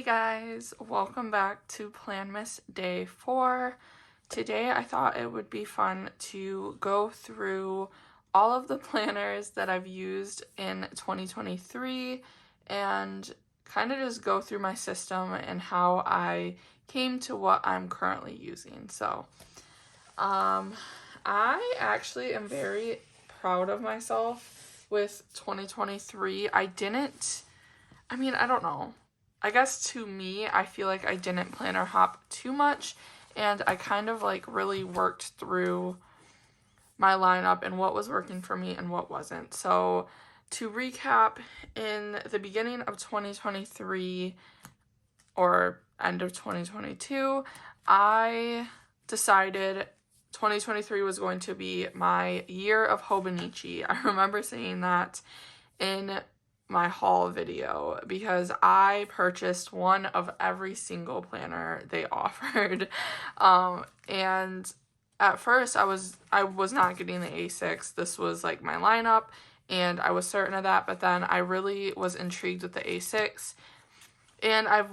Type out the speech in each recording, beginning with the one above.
Hey guys, welcome back to Planmas Day 4. Today I thought it would be fun to go through all of the planners that I've used in 2023 and kind of just go through my system and how I came to what I'm currently using. So, I actually am very proud of myself with 2023. I don't know. I guess to me, I feel like I didn't planner hop too much, and I kind of really worked through my lineup and what was working for me and what wasn't. So to recap, in the beginning of 2023 or end of 2022, I decided 2023 was going to be my year of Hobonichi. I remember saying that in my haul video because I purchased one of every single planner they offered. And at first I was not getting the A6. This was my lineup and I was certain of that, but then I really was intrigued with the A6 and I've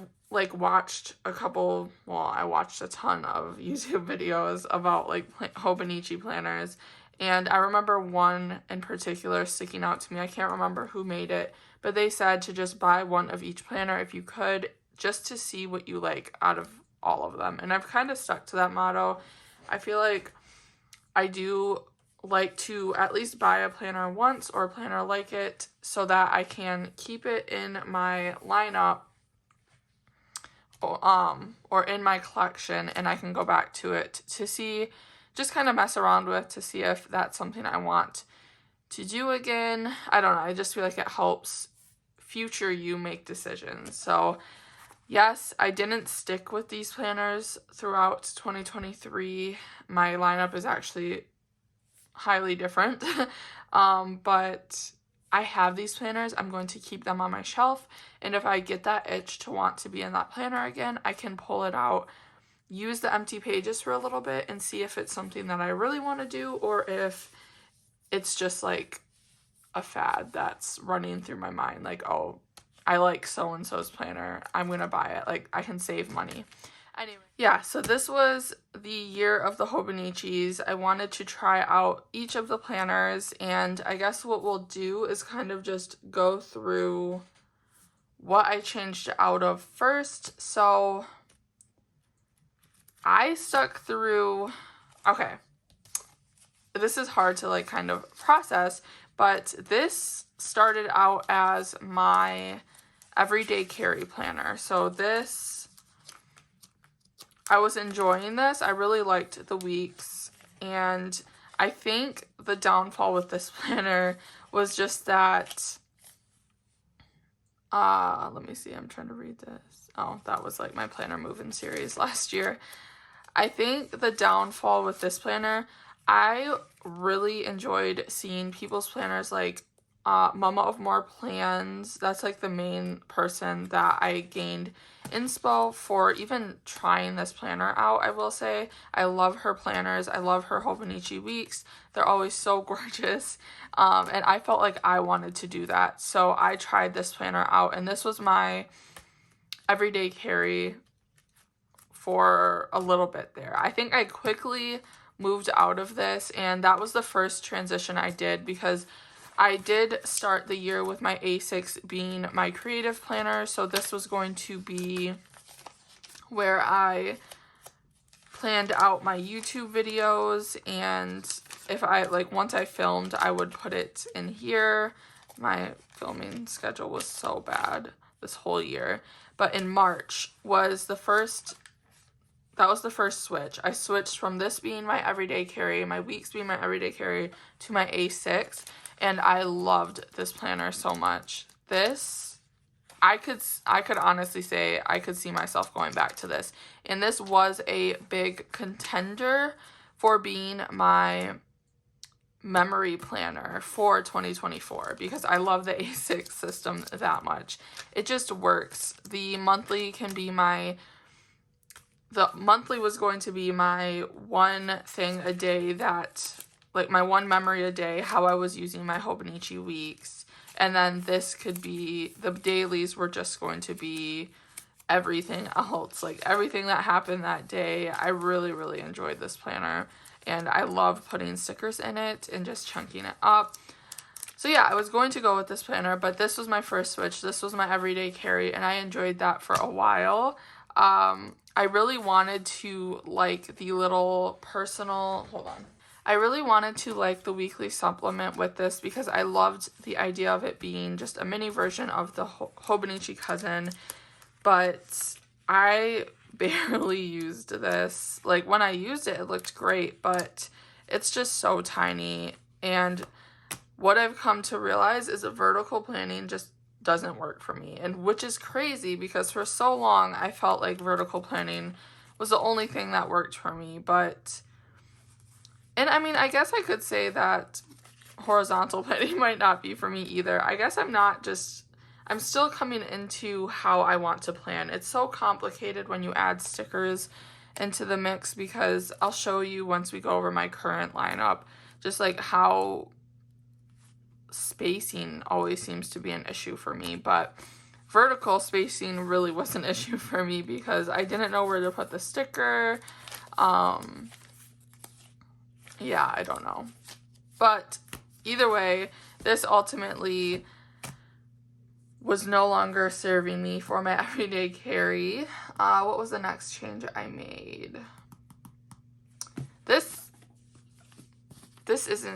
watched I watched a ton of YouTube videos about Hobonichi planners, and I remember one in particular sticking out to me. I can't remember who made it, but they said to just buy one of each planner if you could, just to see what you like out of all of them. And I've kind of stuck to that motto. I feel like I do like to at least buy a planner once or a planner like it so that I can keep it in my lineup or in my collection, and I can go back to it to see, just kind of mess around with to see if that's something I want to do again. I don't know. I just feel like it helps future you make decisions. So yes, I didn't stick with these planners throughout 2023. My lineup is actually highly different. But I have these planners. I'm going to keep them on my shelf. And if I get that itch to want to be in that planner again, I can pull it out, use the empty pages for a little bit and see if it's something that I really want to do or if it's just a fad that's running through my mind. Oh, I like so-and-so's planner, I'm going to buy it. I can save money. Anyway, yeah, so this was the year of the Hobonichis. I wanted to try out each of the planners, and I guess what we'll do is kind of just go through what I changed out of first. So I stuck through, okay, this is hard to kind of process, but this started out as my everyday carry planner. So I was enjoying this. I really liked the weeks, and I think the downfall with this planner was just that, let me see, I'm trying to read this. Oh, that was my planner move-in series last year. I think the downfall with this planner, I really enjoyed seeing people's planners Mama of More Plans. That's the main person that I gained inspo for even trying this planner out. I will say I love her planners. I love her Hobonichi weeks. They're always so gorgeous. And I felt like I wanted to do that. So I tried this planner out, and this was my everyday carry for a little bit there. I think I quickly moved out of this, and that was the first transition I did because I did start the year with my A6 being my creative planner. So this was going to be where I planned out my YouTube videos, and if I once I filmed, I would put it in here. My filming schedule was so bad this whole year, but in March was the first switch. I switched from this being my everyday carry, my weeks being my everyday carry, to my A6, and I loved this planner so much. I could honestly say I could see myself going back to this, and this was a big contender for being my memory planner for 2024 because I love the A6 system that much. It just works. The monthly was going to be my one thing a day that, my one memory a day, how I was using my Hobonichi weeks. And then this could be, the dailies were just going to be everything else. Like everything that happened that day, I really, really enjoyed this planner. And I love putting stickers in it and just chunking it up. So yeah, I was going to go with this planner, but this was my first switch. This was my everyday carry, and I enjoyed that for a while. I really wanted to like the little personal, hold on. I really wanted to like the weekly supplement with this because I loved the idea of it being just a mini version of the Hobonichi Cousin, but I barely used this. Like when I used it, it looked great, but it's just so tiny. And what I've come to realize is that vertical planning just doesn't work for me, and which is crazy because for so long I felt like vertical planning was the only thing that worked for me. But, and I mean, I guess I could say that horizontal planning might not be for me either. I guess I'm still coming into how I want to plan. It's so complicated when you add stickers into the mix, because I'll show you once we go over my current lineup, just like how spacing always seems to be an issue for me. But vertical spacing really was an issue for me because I didn't know where to put the sticker. Yeah, I don't know. But either way, this ultimately was no longer serving me for my everyday carry. What was the next change I made? This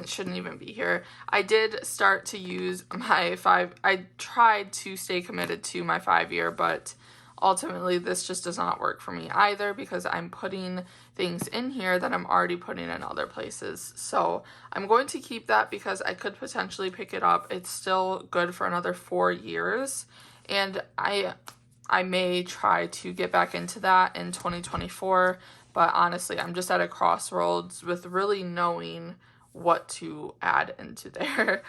shouldn't even be here. I did start to use my I tried to stay committed to my 5-year, but ultimately this just does not work for me either because I'm putting things in here that I'm already putting in other places. So I'm going to keep that because I could potentially pick it up. It's still good for another 4 years, and I may try to get back into that in 2024, but honestly, I'm just at a crossroads with really knowing what to add into there.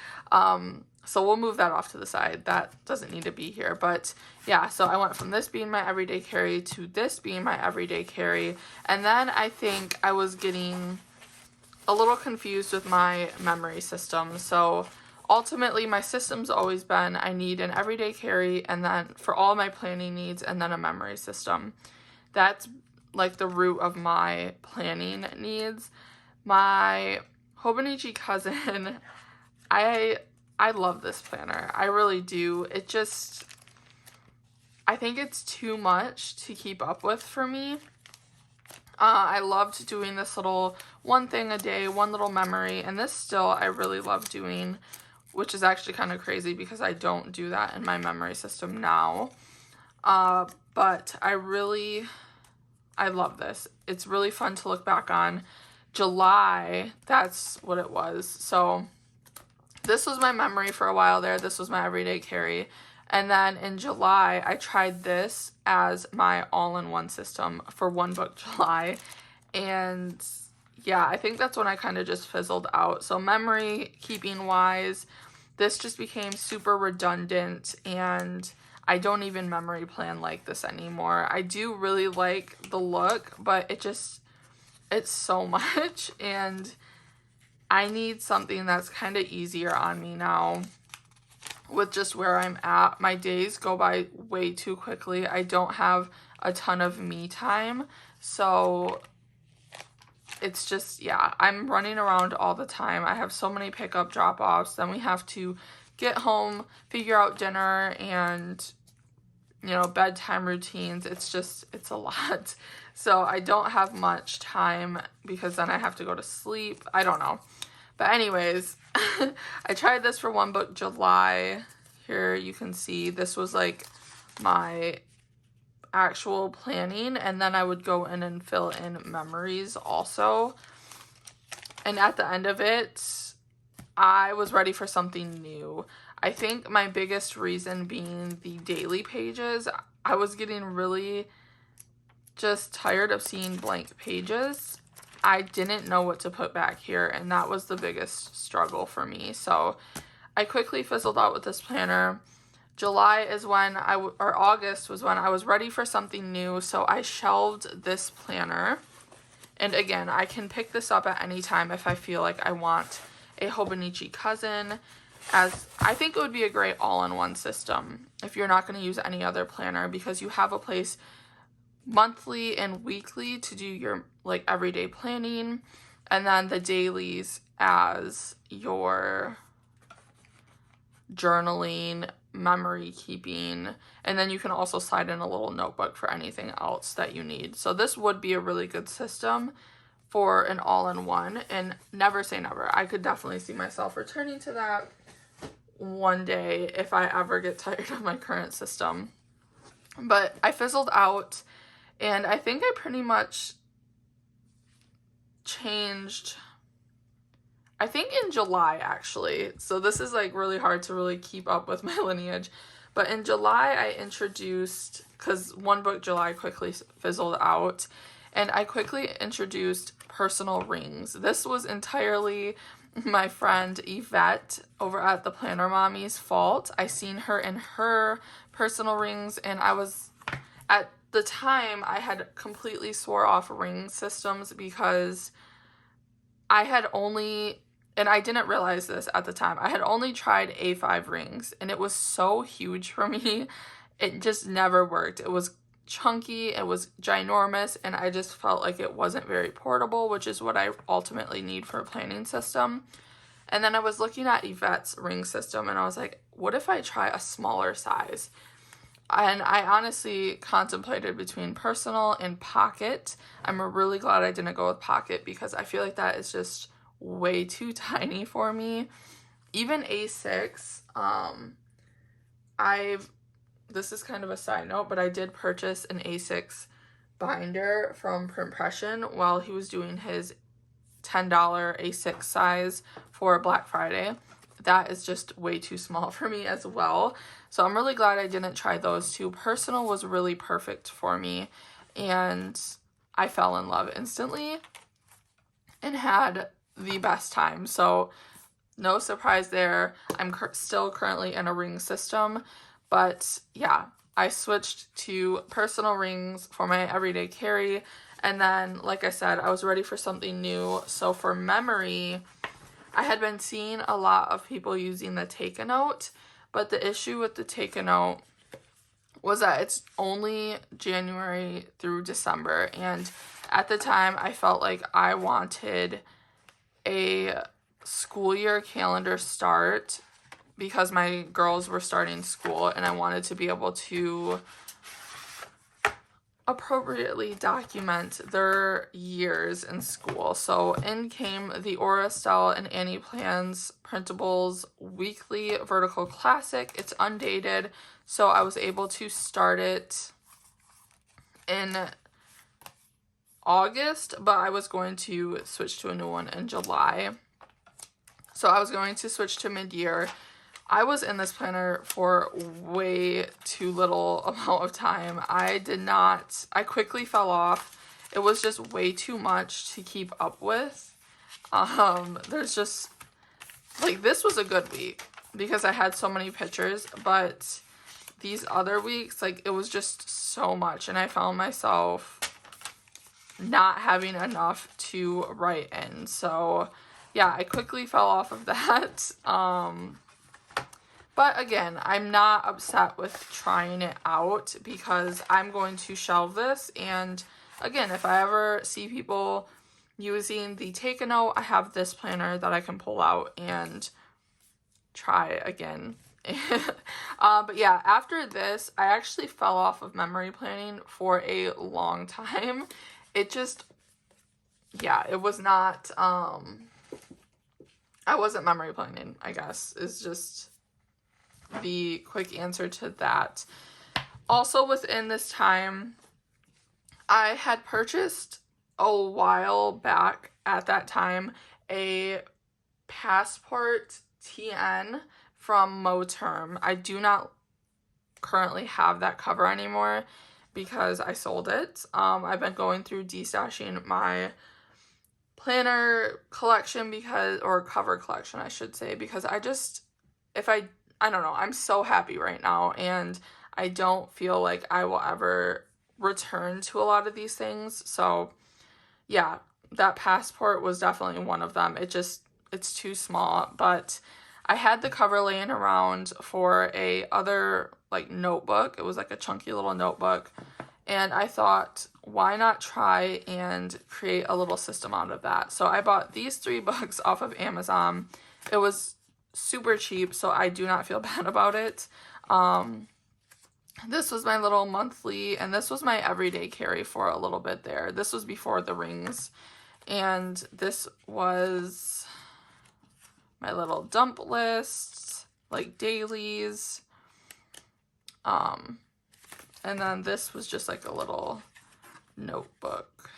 So we'll move that off to the side. That doesn't need to be here. But yeah, so I went from this being my everyday carry to this being my everyday carry. And then I think I was getting a little confused with my memory system. So ultimately my system's always been I need an everyday carry and then for all my planning needs and then a memory system. That's like the root of my planning needs. My Hobonichi Cousin, I love this planner. I really do. I think it's too much to keep up with for me. I loved doing this little one thing a day, one little memory, and this still I really love doing, which is actually kind of crazy because I don't do that in my memory system now. But I love this. It's really fun to look back on. July, that's what it was. So this was my memory for a while there. This was my everyday carry. And then in July, I tried this as my all-in-one system for One Book July. And yeah, I think that's when I kind of just fizzled out. So memory keeping wise, this just became super redundant, and I don't even memory plan like this anymore. I do really like the look, but it's so much, and I need something that's kind of easier on me now with just where I'm at. My days go by way too quickly. I don't have a ton of me time, so it's just, yeah, I'm running around all the time. I have so many pickup drop-offs, then we have to get home, figure out dinner, and bedtime routines. It's a lot. So I don't have much time because then I have to go to sleep. I don't know. But anyways, I tried this for One Book July. Here you can see this was like my actual planning, and then I would go in and fill in memories also. And at the end of it, I was ready for something new. I think my biggest reason being the daily pages. I was getting really just tired of seeing blank pages. I didn't know what to put back here, and that was the biggest struggle for me. So I quickly fizzled out with this planner. July is when or August was when I was ready for something new, so I shelved this planner. And again, I can pick this up at any time if I feel like I want a Hobonichi Cousin. as I think it would be a great all-in-one system if you're not going to use any other planner, because you have a place monthly and weekly to do your like everyday planning, and then the dailies as your journaling, memory keeping, and then you can also slide in a little notebook for anything else that you need. So this would be a really good system for an all-in-one, and never say never. I could definitely see myself returning to that one day if I ever get tired of my current system. But I fizzled out, and I think I pretty much changed, I think in July actually. So this is like really hard to really keep up with my lineage. But in July I introduced, because One Book July quickly fizzled out, and I quickly introduced personal rings. This was entirely my friend Yvette over at the Planner Mommy's fault. I seen her in her personal rings, and I was, at the time, I had completely swore off ring systems because I had only, and I didn't realize this at the time, I had only tried A5 rings, and it was so huge for me. It just never worked. It was chunky, it was ginormous, and I just felt like it wasn't very portable, which is what I ultimately need for a planning system. And then I was looking at Yvette's ring system, and I was like, what if I try a smaller size? And I honestly contemplated between personal and pocket. I'm really glad I didn't go with pocket, because I feel like that is just way too tiny for me. Even A6, this is kind of a side note, but I did purchase an A6 binder from Printpression while he was doing his $10 A6 size for Black Friday. That is just way too small for me as well. So I'm really glad I didn't try those two. Personal was really perfect for me, and I fell in love instantly and had the best time. So no surprise there. I'm still currently in a ring system. But yeah, I switched to personal rings for my everyday carry. And then, like I said, I was ready for something new. So for memory, I had been seeing a lot of people using the Take-A-Note. But the issue with the Take-A-Note was that it's only January through December. And at the time, I felt like I wanted a school year calendar start, because my girls were starting school, and I wanted to be able to appropriately document their years in school. So in came the Aura Style and Annie Plans Printables Weekly Vertical Classic. It's undated, so I was able to start it in August, but I was going to switch to a new one in July. So I was going to switch to mid-year. I was in this planner for way too little amount of time. I quickly fell off. It was just way too much to keep up with. There's just, like, this was a good week because I had so many pictures, but these other weeks, like, it was just so much, and I found myself not having enough to write in. So yeah, I quickly fell off of that. But again, I'm not upset with trying it out, because I'm going to shelve this. And again, if I ever see people using the Take-A-Note, I have this planner that I can pull out and try again. But yeah, after this, I actually fell off of memory planning for a long time. It just, yeah, it was not, I wasn't memory planning, I guess, is just the quick answer to that. Also, within this time, I had purchased a while back at that time a Passport TN from Moterm. I do not currently have that cover anymore because I sold it. I've been going through destashing my planner collection or cover collection, I should say, because I don't know, I'm so happy right now, and I don't feel like I will ever return to a lot of these things. So yeah, that Passport was definitely one of them. It's too small, but I had the cover laying around for a other like notebook. It was like a chunky little notebook. And I thought, why not try and create a little system out of that? So I bought these 3 books off of Amazon. It was super cheap, so I do not feel bad about it. This was my little monthly, and this was my everyday carry for a little bit there. This was before the rings. And this was my little dump lists, like dailies. And then this was just like a little notebook.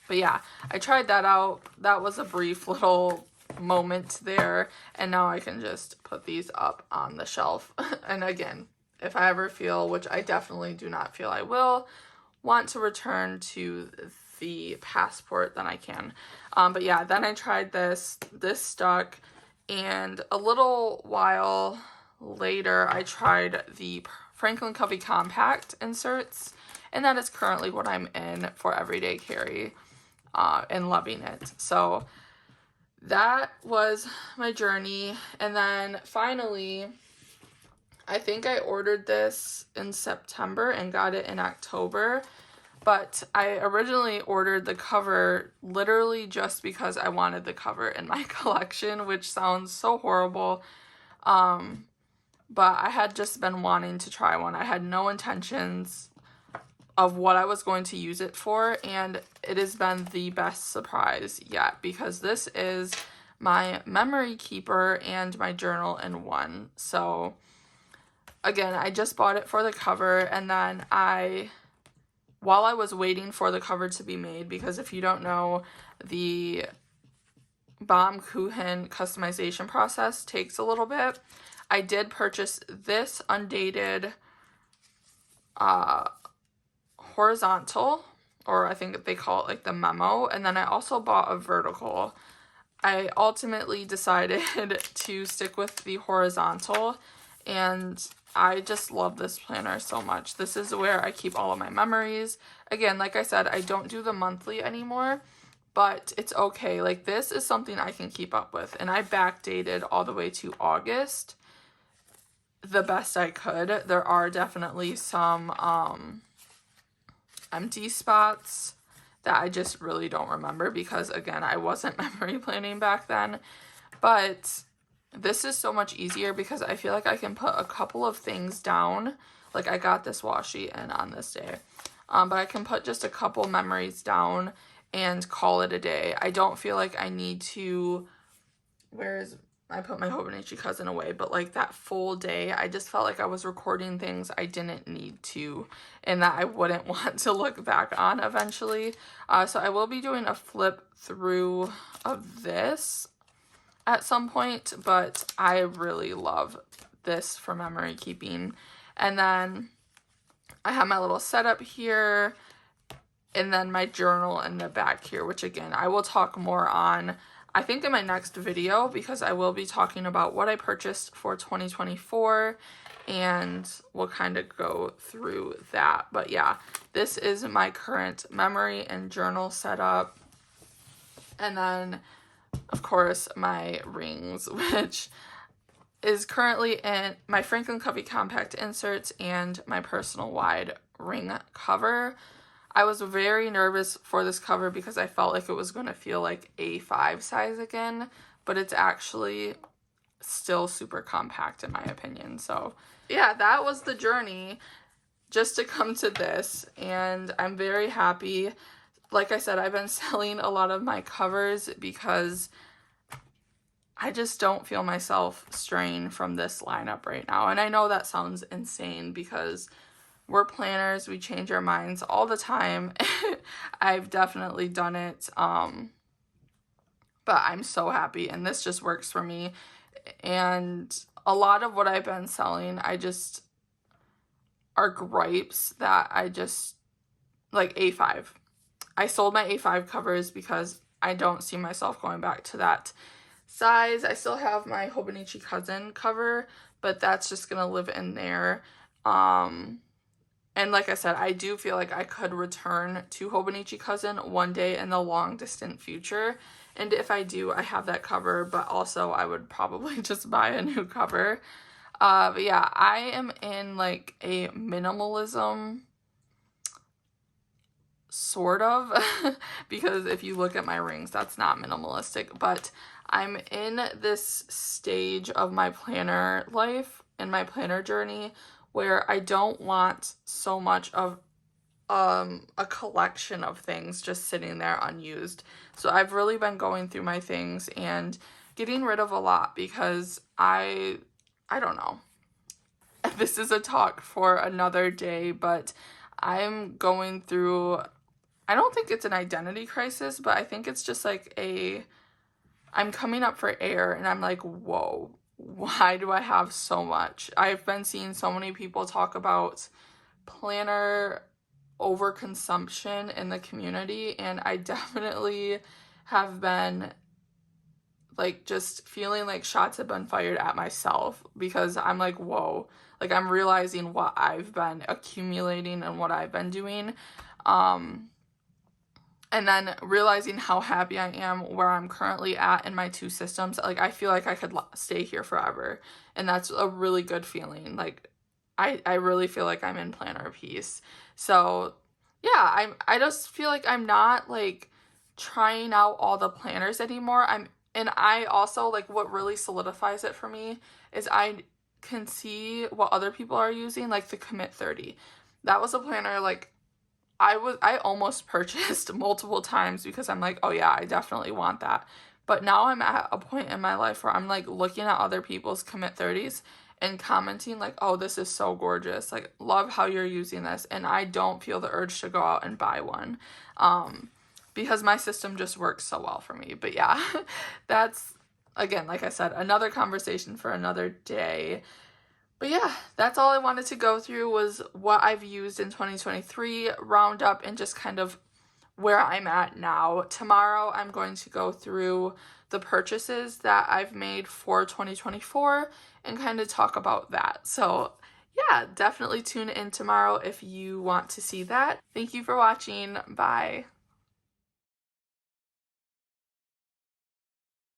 But yeah, I tried that out. That was a brief little moment there. And now I can just put these up on the shelf. And again, if I ever feel, which I definitely do not feel I will, want to return to the passport, then I can. But yeah, then I tried this stuck, and a little while later I tried the Franklin Covey Compact inserts, and that is currently what I'm in for everyday carry, and loving it. So that was my journey. And then finally, I think I ordered this in September and got it in October. But I originally ordered the cover literally just because I wanted the cover in my collection, which sounds so horrible. But I had just been wanting to try one. I had no intentions of what I was going to use it for, and it has been the best surprise yet, because this is my memory keeper and my journal in one. So again, I just bought it for the cover, and then while I was waiting for the cover to be made, because if you don't know, the Baumkuchen customization process takes a little bit, I did purchase this undated horizontal, or I think they call it like the memo, and then I also bought a vertical. I ultimately decided to stick with the horizontal, and I just love this planner so much. This is where I keep all of my memories. Again, like I said, I don't do the monthly anymore, but it's okay. Like, this is something I can keep up with, and I backdated all the way to August the best I could. There are definitely some empty spots that I just really don't remember because, again, I wasn't memory planning back then. But this is so much easier because I feel like I can put a couple of things down. Like, I got this washi in on this day. But I can put just a couple memories down and call it a day. I don't feel like I need to... I put my Hobonichi cousin away, but like that full day, I just felt like I was recording things I didn't need to, and that I wouldn't want to look back on eventually. So I will be doing a flip through of this at some point, but I really love this for memory keeping. And then I have my little setup here, and then my journal in the back here, which again, I will talk more on, I think, in my next video, because I will be talking about what I purchased for 2024, and we'll kind of go through that. But yeah, this is my current memory and journal setup. And then, of course, my rings, which is currently in my Franklin Covey Compact inserts and my personal wide ring cover. I was very nervous for this cover because I felt like it was going to feel like A5 size again, but it's actually still super compact in my opinion. So yeah, that was the journey just to come to this, and I'm very happy. Like I said, I've been selling a lot of my covers because I just don't feel myself straying from this lineup right now. And I know that sounds insane because we're planners, we change our minds all the time. I've definitely done it, but I'm so happy, and this just works for me. And a lot of what I've been selling, are gripes that I just, like A5. I sold my A5 covers because I don't see myself going back to that size. I still have my Hobonichi cousin cover, but that's just gonna live in there. And like I said, I do feel like I could return to Hobonichi Cousin one day in the long distant future. And if I do, I have that cover, but also I would probably just buy a new cover. But yeah, I am in like a minimalism sort of because if you look at my rings, that's not minimalistic, but I'm in this stage of my planner life and my planner journey where I don't want so much of a collection of things just sitting there unused. So I've really been going through my things and getting rid of a lot because I don't know. This is a talk for another day, but I'm going through, I don't think it's an identity crisis, but I think it's just like I'm coming up for air and I'm like, whoa, why do I have so much? I've been seeing so many people talk about planner overconsumption in the community, and I definitely have been like just feeling like shots have been fired at myself because I'm like, whoa, like I'm realizing what I've been accumulating and what I've been doing. And then realizing how happy I am where I'm currently at in my two systems. Like, I feel like I could stay here forever. And that's a really good feeling. Like, I really feel like I'm in planner peace. So, yeah, I just feel like I'm not, like, trying out all the planners anymore. And I also, like, what really solidifies it for me is I can see what other people are using, like the Commit 30. That was a planner, like, I almost purchased multiple times because I'm like, oh yeah, I definitely want that. But now I'm at a point in my life where I'm like looking at other people's Commit 30s and commenting like, oh, this is so gorgeous. Like, love how you're using this. And I don't feel the urge to go out and buy one. Because my system just works so well for me. But yeah, that's, again, like I said, another conversation for another day. But yeah, that's all I wanted to go through was what I've used in 2023, round up, and just kind of where I'm at now. Tomorrow, I'm going to go through the purchases that I've made for 2024 and kind of talk about that. So yeah, definitely tune in tomorrow if you want to see that. Thank you for watching. Bye.